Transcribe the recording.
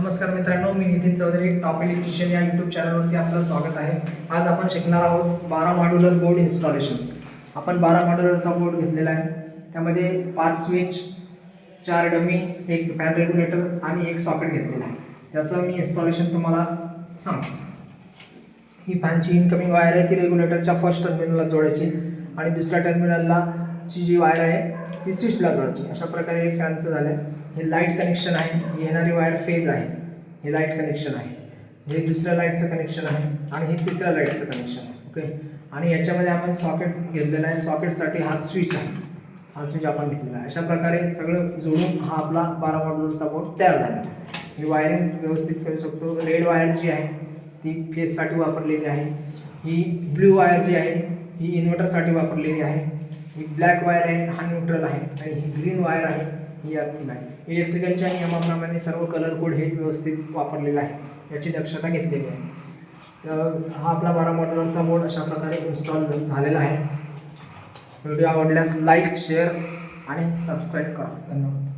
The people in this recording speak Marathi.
नमस्कार मित्रांनो, मी नितीन चौधरी, टॉप इलेक्ट्रिशियन या यूट्यूब चॅनलवरती आपलं स्वागत आहे। आज आपण शिकणार आहोत 12 मॉड्युलर बोर्ड इन्स्टॉलेशन। आपण 12 मॉड्युलरचा बोर्ड घेतलेला आहे, त्यामध्ये 5 स्विच, 4 डमी, एक फॅन रेग्युलेटर आणि एक सॉकेट घेतलेला आहे। त्याचं मी इन्स्टॉलेशन तुम्हाला सांगतो। ही फॅनची इनकमिंग वायर आहे, ती रेग्युलेटरच्या फर्स्ट टर्मिनलला जोडायची आणि दुसऱ्या टर्मिनलला जी वायर आहे ती स्विचला जोडायची। अशा प्रकारे हे फॅनचं झालं आहे। हे लाईट कनेक्शन आहे, ही येणारी वायर फेज आहे, हे लाईट कनेक्शन आहे, हे दुसऱ्या लाईटचं कनेक्शन आहे आणि हे तिसऱ्या लाईटचं कनेक्शन आहे। ओके, आणि याच्यामध्ये आपण सॉकेट घेतलेला आहे। सॉकेटसाठी हा स्विच आहे, हा स्विच आपण घेतलेला आहे। अशा प्रकारे सगळं जोडून हा आपला 12 मॉड्युलरचा बोर्ड तयार झाला। ही वायरिंग व्यवस्थित करू शकतो। रेड वायर जी आहे ती फेजसाठी वापरलेली आहे, ही ब्ल्यू वायर जी आहे ही इन्व्हर्टरसाठी वापरलेली आहे, ही ब्लॅक वायर आहे हा न्यूट्रल आहे आणि ही ग्रीन वायर आहे ही अर्थिंग आहे। इलेक्ट्रिकलच्या नियमाप्रमाणे सर्व कलर कोड हे व्यवस्थित वापरलेला आहे, याची दक्षता घेतलेली आहे। तर हा आपला 12 मॉड्युलरचा बोर्ड अशा प्रकारे इन्स्टॉल झालेला आहे। व्हिडिओ आवडल्यास लाईक, शेअर आणि सबस्क्राईब करा। धन्यवाद।